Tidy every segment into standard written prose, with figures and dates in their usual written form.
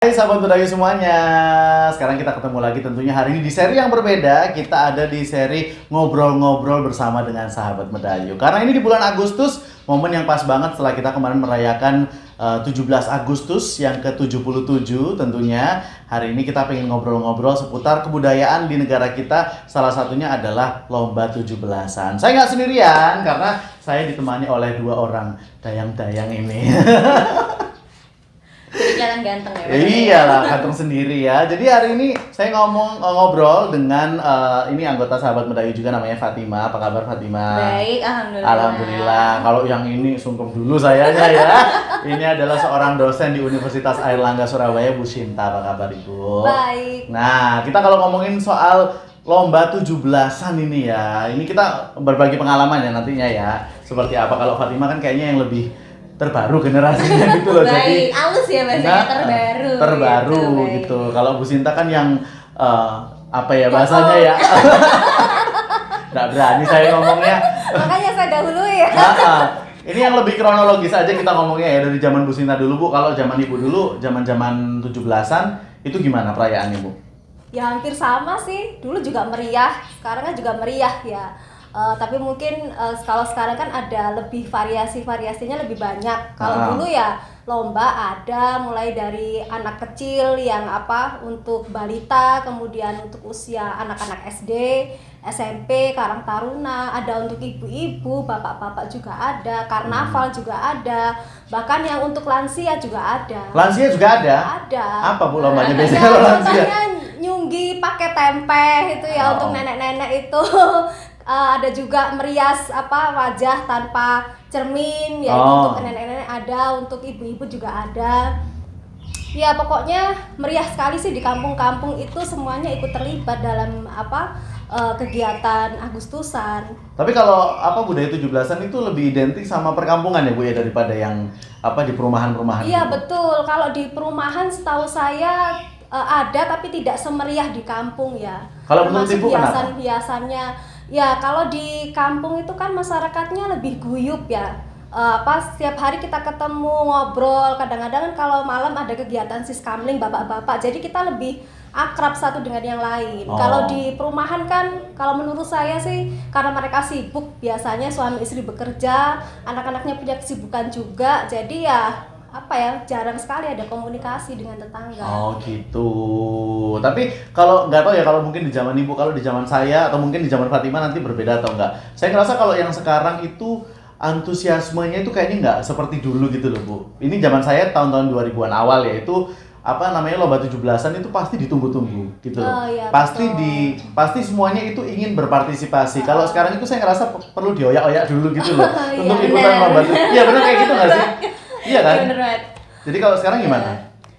Hai sahabat Budayu semuanya, sekarang kita ketemu lagi tentunya hari ini di seri yang berbeda. Kita ada di seri ngobrol-ngobrol bersama dengan sahabat Medayu. Karena ini di bulan Agustus, momen yang pas banget setelah kita kemarin merayakan 17 Agustus yang ke-77 tentunya. Hari ini kita pengen ngobrol-ngobrol seputar kebudayaan di negara kita. Salah satunya adalah lomba 17-an. Saya nggak sendirian karena saya ditemani oleh dua orang dayang-dayang ini. Jadi kelihatan ganteng ya? Iyalah, kantong sendiri ya. Jadi hari ini saya ngobrol dengan ini anggota sahabat Medayu juga namanya Fatima. Apa kabar Fatima? Baik, alhamdulillah. Alhamdulillah. Kalau yang ini sungkem dulu sayanya ya. Ini adalah seorang dosen di Universitas Airlangga Surabaya, Bu Sinta. Apa kabar Ibu? Baik. Nah, kita kalau ngomongin soal lomba 17-an ini ya. Ini kita berbagi pengalaman ya nantinya ya. Seperti apa kalau Fatima kan kayaknya yang lebih terbaru generasinya gitu loh. Baik, halus ya bahasanya, terbaru. Terbaru gitu. Kalau Bu Sinta kan yang apa ya bahasanya ya? Nggak berani saya ngomongnya. Makanya saya dahulu ya. Ini yang lebih kronologis aja kita ngomongnya ya dari zaman Bu Sinta dulu Bu. Kalau zaman Ibu dulu, zaman-zaman 17-an itu gimana perayaannya Bu? Ya hampir sama sih. Dulu juga meriah, sekarang kan juga meriah ya. Tapi mungkin kalau sekarang kan ada lebih variasinya lebih banyak. Kalau dulu ya lomba ada mulai dari anak kecil yang untuk balita, kemudian untuk usia anak-anak SD, SMP, Karang Taruna, ada untuk ibu-ibu, bapak-bapak juga ada, karnaval juga ada, bahkan yang untuk lansia juga ada. Lansia juga ada? Ada. Apa Bu lombanya biasanya kalau lansia? Nyunggi pakai tempe itu ya untuk nenek-nenek itu. Ada juga merias wajah tanpa cermin ya untuk nenek-nenek ada, untuk ibu-ibu juga ada. Ya pokoknya meriah sekali sih di kampung-kampung itu, semuanya ikut terlibat dalam kegiatan Agustusan. Tapi kalau budaya 17-an itu lebih identik sama perkampungan ya Bu ya daripada yang di perumahan-perumahan. Iya gitu. betul. Kalau di perumahan setahu saya ada tapi tidak semeriah di kampung ya. Kalau menurut Ibu kenapa? Hiasan-hiasannya. Ya, kalau di kampung itu kan masyarakatnya lebih guyup ya. Setiap hari kita ketemu, ngobrol, kadang-kadang kan kalau malam ada kegiatan siskamling bapak-bapak. Jadi kita lebih akrab satu dengan yang lain. Kalau di perumahan kan, kalau menurut saya sih karena mereka sibuk, biasanya suami istri bekerja, anak-anaknya punya kesibukan juga. Jadi ya jarang sekali ada komunikasi dengan tetangga. Oh gitu. Tapi kalau nggak tahu ya, kalau mungkin di zaman Ibu, kalau di zaman saya atau mungkin di zaman Fatima nanti berbeda atau enggak. Saya ngerasa kalau yang sekarang itu antusiasmenya itu kayaknya nggak seperti dulu gitu loh Bu. Ini zaman saya tahun-tahun 2000-an awal ya, itu lomba 17-an itu pasti ditunggu-tunggu gitu loh. Iya, Pasti semuanya itu ingin berpartisipasi. Kalau sekarang itu saya ngerasa perlu dioyak-oyak dulu gitu loh untuk ikutan lomba. Iya benar kayak gitu nggak sih? Iya kan? Bener banget. Jadi kalau sekarang gimana?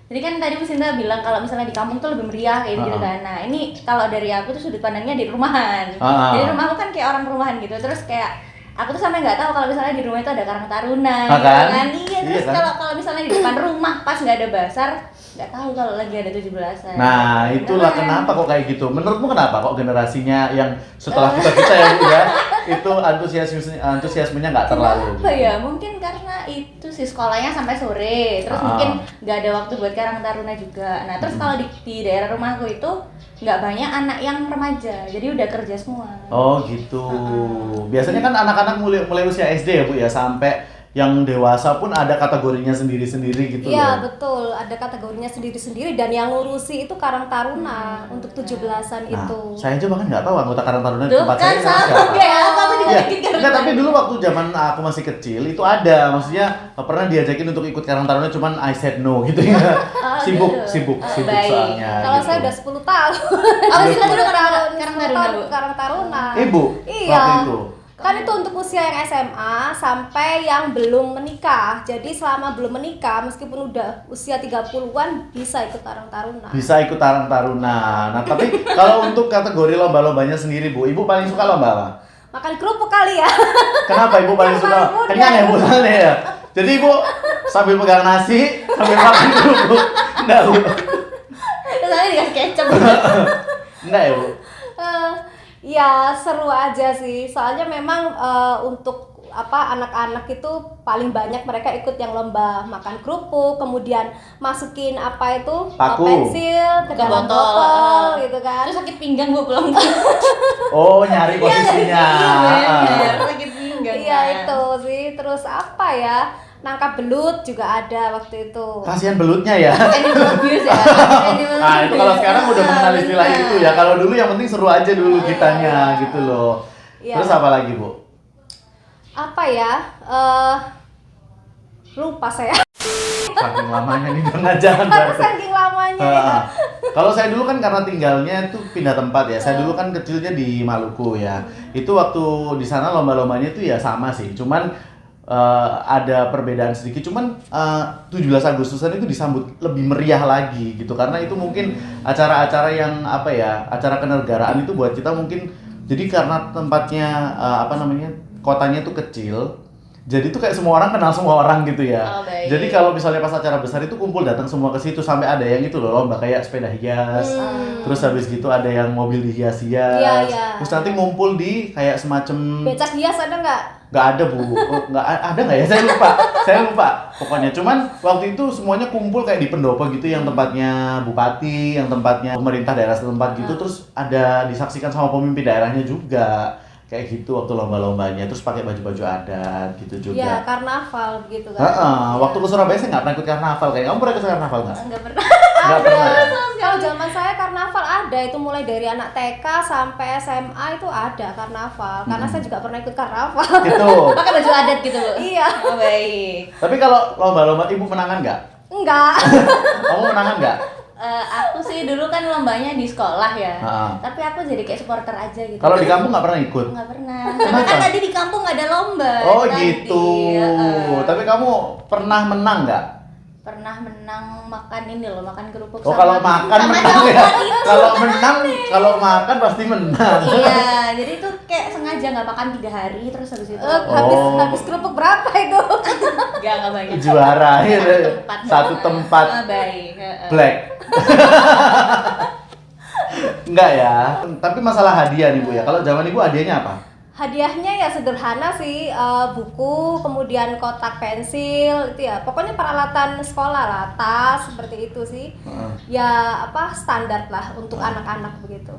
Jadi kan tadi Bu Sinta bilang kalau misalnya di kampung tuh lebih meriah kayak gitu kan. Nah ini kalau dari aku tuh sudut pandangnya di rumahan. Jadi rumahku kan kayak orang rumahan gitu. Terus kayak aku tuh sampai nggak tahu kalau misalnya di rumah itu ada Karang Taruna. Kan? Iya. Terus kalau misalnya di depan rumah pas nggak ada basar, nggak tahu kalau lagi ada 17-an. Nah itulah kenapa kok kayak gitu. Menurutmu kenapa kok generasinya yang setelah kita ya Bu ya, itu antusiasmenya nggak terlalu? Apa ya? Mungkin karena itu sih sekolahnya sampai sore, terus mungkin nggak ada waktu buat Karang Taruna juga. Nah terus kalau di daerah rumahku itu nggak banyak anak yang remaja, jadi udah kerja semua. Oh gitu. Biasanya kan anak-anak mulai usia SD ya Bu ya, sampai yang dewasa pun ada kategorinya sendiri-sendiri gitu loh. Iya betul, ada kategorinya sendiri-sendiri dan yang ngurusi itu Karang Taruna untuk 17-an itu. Saya aja bahkan nggak tau anggota Karang Taruna di Tuh tempat kan saya sama kayak aku juga bikin Karang Enggak, tapi Taruna. dulu waktu zaman aku masih kecil itu ada, maksudnya pernah diajakin untuk ikut Karang Taruna, cuman I said no gitu ya. Sibuk baik. soalnya. Kalau gitu. saya udah 10 tahun. Kita dulu Karang Taruna, Bu. Karang Taruna. Ibu, Iya. waktu itu. Kan itu untuk usia yang SMA sampai yang belum menikah. Jadi selama belum menikah, meskipun udah usia 30-an bisa ikut Karang Taruna. Bisa ikut Karang Taruna. Nah, tapi kalau untuk kategori lomba-lombanya sendiri, Bu, Ibu paling suka lomba apa? Makan kerupuk kali ya. Kenapa Ibu paling suka? Muda. Kenyang ya Bu soalnya ya. Jadi Ibu sambil pegang nasi, sambil makan kerupuk. Enggak, Bu. Soalnya dikasih kecap. Enggak ya, Bu. Ya seru aja sih. Soalnya memang untuk anak-anak itu paling banyak mereka ikut yang lomba makan kerupuk, kemudian masukin apa itu Paku. pensil ke Ke dalam botol, botol gitu kan. Terus sakit pinggang gue pulang. Oh, nyari posisinya. Iya, sakit pinggang. Iya kan. itu sih. Terus apa ya? Nangkap belut juga ada waktu itu. Kasihan belutnya ya. Animal abuse ya. Animal Nah, itu kalau sekarang udah mengenal istilah benar. itu ya. Kalau dulu yang penting seru aja dulu kitanya gitu loh. Iya. Terus apa lagi, Bu? Apa ya? Lupa saya. Saking lamanya nih jangan berarti. Saking lamanya ya. Kalau saya dulu kan karena tinggalnya itu pindah tempat ya. Saya dulu kan kecilnya di Maluku ya. Itu waktu di sana lomba-lombanya itu ya sama sih. Cuman ada perbedaan sedikit. Cuman 17 Agustusan itu disambut lebih meriah lagi gitu. Karena itu mungkin acara-acara yang apa ya? Acara kenegaraan itu buat kita mungkin jadi karena tempatnya kotanya itu kecil. Jadi tuh kayak semua orang kenal semua orang gitu ya. Oh, baik. Jadi kalau misalnya pas acara besar itu kumpul datang semua ke situ sampai ada yang itu loh lomba kayak sepeda hias. Terus habis gitu ada yang mobil dihias-hias. Iya, iya. Terus nanti ngumpul di kayak semacam Becak hias ada nggak? nggak ada Bu. Nggak ada nggak ya? Saya lupa. Pokoknya cuman waktu itu semuanya kumpul kayak di pendopo gitu yang tempatnya bupati, yang tempatnya pemerintah daerah setempat gitu. Terus ada disaksikan sama pemimpin daerahnya juga. Kayak gitu waktu lomba-lombanya, terus pakai baju-baju adat gitu juga. Iya, karnaval gitu kan. Waktu ke Surabaya saya nggak pernah ikut karnaval. Kayak kamu pernah ikut karnaval nggak? Enggak pernah. Nggak pernah. Ya? Kalau zaman saya karnaval ada, itu mulai dari anak TK sampai SMA itu ada karnaval. Karena saya juga pernah ikut karnaval. Gitu. Pakai baju adat gitu, Bu. Iya. Oh, baik. Tapi kalau lomba-lomba ibu menangan nggak? Enggak. Kamu menangan nggak? Aku sih dulu kan lombanya di sekolah ya. Ha. Tapi aku jadi kayak supporter aja gitu. Kalau di kampung nggak pernah ikut? Nggak pernah. Kenapa? Karena kan tadi di kampung nggak ada lomba. Oh tadi. gitu. Heeh. Tapi kamu pernah menang nggak? Pernah menang makan ini loh, makan kerupuk Oh kalau makan sama menang ya. coklat itu. Kalau menang, kalau makan pasti menang. Iya, jadi itu kayak sengaja nggak makan 3 hari terus habis itu Habis kerupuk berapa itu? nggak banyak. Juara ya. tempat. Satu tempat Baik. Heeh. black. Enggak ya. Tapi masalah hadiah nih Bu ya. Kalau zaman Ibu hadiahnya apa? Hadiahnya ya sederhana sih, buku, kemudian kotak pensil, itu ya. Pokoknya peralatan sekolah lah, tas seperti itu sih. Ya apa standar lah untuk anak-anak begitu.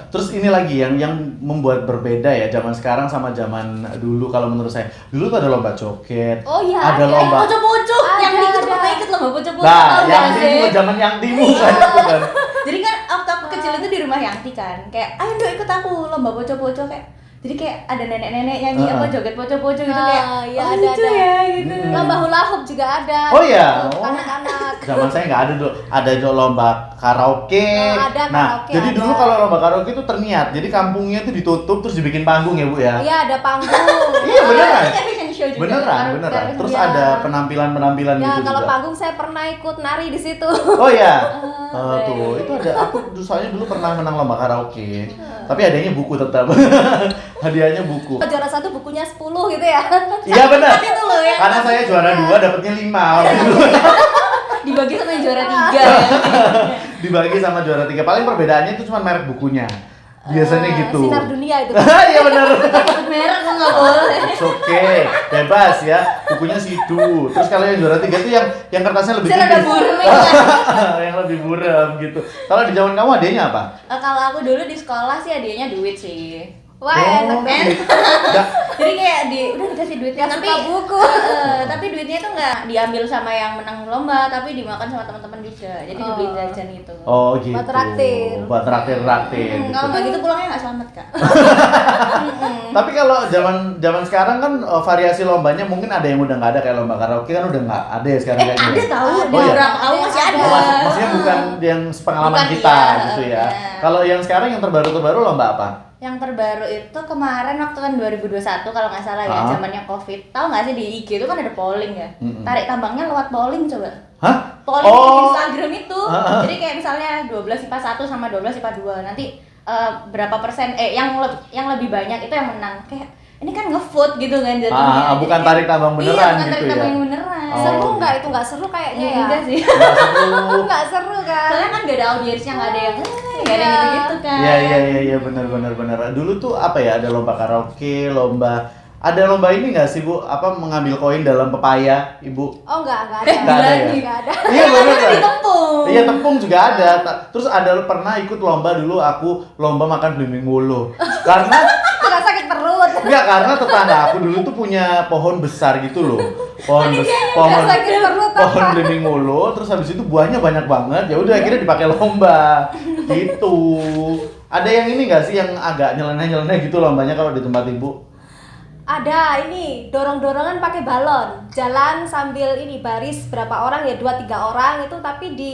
Terus ini lagi yang membuat berbeda ya zaman sekarang sama zaman dulu kalau menurut saya. Dulu tuh ada lomba joget. Oh iya, ada ada. lomba. Pocok-pocok yang Ada, ikut ada. pernah ikut lomba pocok-pocok. Nah, tau yang nggak timu sih? zaman yang timu saya itu kan. Jadi kan waktu aku kecil itu di rumah Yanti kan, kayak ayo dong ikut aku lomba pocok-pocok kayak. Jadi kayak ada nenek-nenek nyanyi apa joget pocok-pocok gitu kayak. Iya, oh, ada, lucu ada. ya gitu. Lomba hula hoop juga ada. Oh iya. Untuk Oh. anak-anak. Zaman saya nggak ada dulu. Ada juga lomba karaoke. Oh, ada karaoke, jadi ada. dulu kalau lomba karaoke itu terniat. Jadi kampungnya itu ditutup terus dibikin panggung ya Bu ya. Iya, ada panggung. Iya beneran. Ini kayak fashion show juga. Beneran. Terus Iya. ada penampilan-penampilan Ya, gitu kalau juga. panggung saya pernah ikut nari di situ. Oh iya. baik. Tuh, itu ada aku soalnya dulu pernah menang lomba karaoke. Tapi hadiahnya buku tetap. Hadiahnya buku. Juara 1 bukunya 10 gitu ya. Iya benar. Itu loh ya. Karena saya juara 2 dapatnya 5 waktu itu. Dibagi sama yang juara 3 ya. Dibagi sama juara 3. Paling perbedaannya itu cuma merek bukunya. Biasanya gitu. Sinar dunia itu. Iya benar. Ikut merek kok nggak boleh. It's okay, bebas ya. Bukunya sidu. Terus kalau yang juara 3 itu yang kertasnya lebih Saya ada tipis. burem Yang lebih buram gitu. Kalau di zaman kamu hadiahnya apa? Kalau aku dulu di sekolah sih hadiahnya duit sih. Wah, enak banget. gitu. Nggak- Jadi kayak udah dikasih duitnya Yang tapi suka buku. tapi duitnya itu nggak diambil sama yang menang lomba tapi dimakan sama teman-teman juga. Jadi dibeliin jajan gitu. Oh gitu. Buat traktir. Buat traktir gitu. Kalau nggak gitu pulangnya nggak selamat kak. Tapi kalau zaman sekarang kan variasi lombanya mungkin ada yang udah nggak ada kayak lomba karaoke kan udah nggak ada ya sekarang kayaknya. Ada tahu Oh, di iya? beberapa kamu masih ada. Oh, maksudnya bukan yang pengalaman Bukan, kita iya, gitu ya. benar. Kalau yang sekarang yang terbaru lomba apa? Yang terbaru itu kemarin waktu kan 2021 kalau nggak salah ya, zamannya Covid. Tahu nggak sih di IG itu kan ada polling ya. Tarik tambangnya lewat polling coba. Hah? Polling di Oh. Instagram itu. Jadi kayak misalnya 12 IPA 1 sama 12 IPA 2. Nanti berapa persen yang lebih banyak itu yang menang. Kayak ini kan nge-vote gitu kan jatuhnya. Bukan Jadi tarik tambang beneran iya, bukan gitu tarik ya? tambang yang beneran. Oh. Seru nggak itu? Nggak seru kayaknya ya. Enggak sih. Nggak seru. Nggak seru kan? Soalnya kan gak ada audiensnya, gak ada yang gak ada Iya. gitu-gitu kan. Iya benar. Dulu tuh apa ya, ada lomba karaoke, lomba Ada lomba ini nggak sih Bu? Apa mengambil koin dalam pepaya, Ibu? Oh enggak ada. Nggak ada ya? Enggak ada. Iya benar kan? Di tepung. Iya tepung juga ada. Terus ada pernah ikut lomba dulu aku lomba makan belimbing wolo. Karena Enggak sakit perut. enggak karena tetangga aku dulu tuh punya pohon besar gitu loh. Pohon Enggak sakit perut pohon apa? belimbing wolo. Terus habis itu buahnya banyak banget. Ya udah akhirnya dipakai lomba. Gitu. Ada yang ini nggak sih yang agak nyeleneh-nyeleneh gitu lombanya kalau di tempat Ibu? Ada ini dorong-dorongan pakai balon, jalan sambil ini baris berapa orang ya 2-3 orang itu tapi di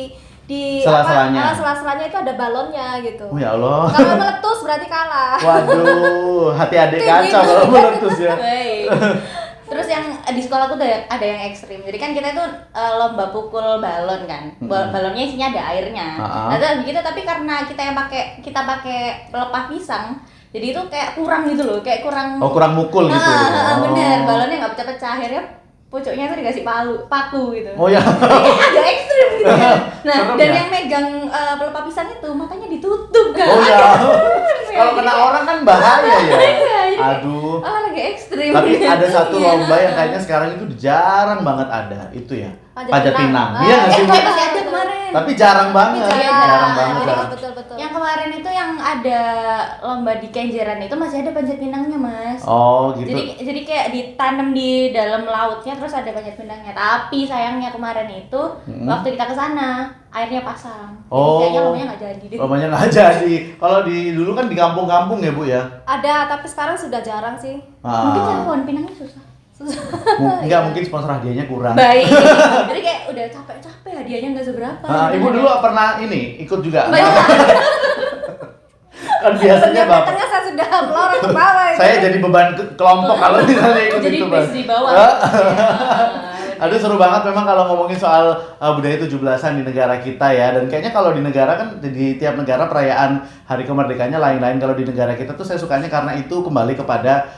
Sela-selanya. sela-selanya itu ada balonnya gitu. Oh ya Allah. Kalau meletus berarti kalah. Waduh, hati adik Kayak kacau gitu. kalau meletus ya. Baik. Terus yang di sekolah aku ada yang ekstrim. Jadi kan kita itu lomba pukul balon kan. Balonnya isinya ada airnya. Ha-ha. Nah, terus begitu tapi karena kita pakai pelepah pisang, jadi itu kayak kurang gitu loh, kayak kurang. Oh, kurang mukul gitu. Bener, Oh. balonnya nggak pecah-pecah. Akhirnya pucuknya itu dikasih paku gitu. Oh ya. Agak ekstrim gitu kan. Nah, Serem dan ya? yang megang pelepah pisang itu matanya ditutup kan. Oh ya. Kalau kena orang kan bahaya ya. Iya, jadi Aduh. olahraga ekstrim. Tapi ada satu Iya. lomba yang kayaknya sekarang itu jarang banget ada. Itu ya. Panjat Panjat pinang. pinang. Iya nggak sih? Bu? masih ada kemarin. Tapi jarang banget. Tapi Jarang banget. Iya, Jarang. betul. Yang kemarin itu yang ada lomba di Kenjeran itu masih ada panjat pinangnya, Mas. Oh gitu. Jadi kayak ditanam di dalam lautnya terus ada panjat pinangnya. Tapi sayangnya kemarin itu waktu kita ke sana airnya pasang. Jadi Oh. kayaknya lombanya nggak jadi deh. Lombanya nggak jadi. Kalau di dulu kan di kampung-kampung ya Bu ya. Ada tapi sekarang sudah jarang sih. Mungkin cari Ah. pohon pinangnya susah. Enggak mungkin sponsor hadiahnya kurang. Baik. Jadi kayak udah capek-capek hadiahnya nggak seberapa. Ibu dulu pernah ini ikut juga. Banyak. Kan biasanya Bapak. Datangnya saya sudah melorot ke bawah. itu. Saya jadi beban kelompok kalau misalnya ikut Jadi itu, bis Bang. di bawah. Aduh seru banget memang kalau ngomongin soal budaya 17-an di negara kita ya. Dan kayaknya kalau di negara kan di tiap negara perayaan hari kemerdekaannya lain-lain. Kalau di negara kita tuh saya sukanya karena itu kembali kepada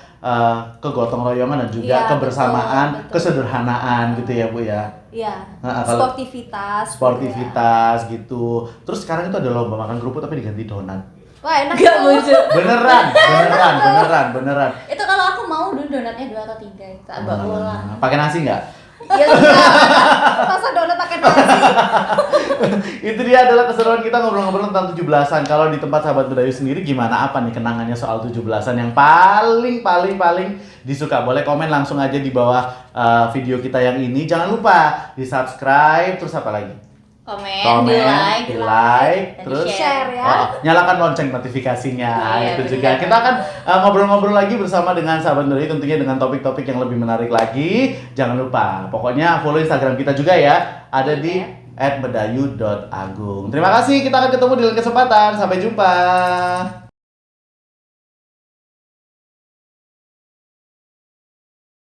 kegotong royongan dan juga Iya, kebersamaan, betul. kesederhanaan gitu ya Bu ya. Iya. Nah, kalau- Sportivitas. Sportivitas gitu. Terus sekarang itu ada lomba makan kerupuk tapi diganti donat. Wah, enak Gak tuh. lucu. Beneran. Itu kalau aku mau dulu donatnya 2 atau 3 tak bawa pulang. Pakai nasi nggak? Iya sudah. Masa donat pakai nasi? Itu dia adalah keseruan kita ngobrol-ngobrol tentang 17-an. Kalau di tempat sahabat Bedayu sendiri gimana apa nih kenangannya soal 17-an yang paling disuka? Boleh komen langsung aja di bawah video kita yang ini. Jangan lupa di-subscribe terus apa lagi? Komen, di like, dan terus share ya. nyalakan lonceng notifikasinya. Iya, Itu betul. juga. Kita akan ngobrol-ngobrol lagi bersama dengan sahabat Bedayu tentunya dengan topik-topik yang lebih menarik lagi. Jangan lupa. Pokoknya follow Instagram kita juga ya. Ada di @bedayu.agung. Terima kasih. Kita akan ketemu di lain kesempatan. Sampai jumpa.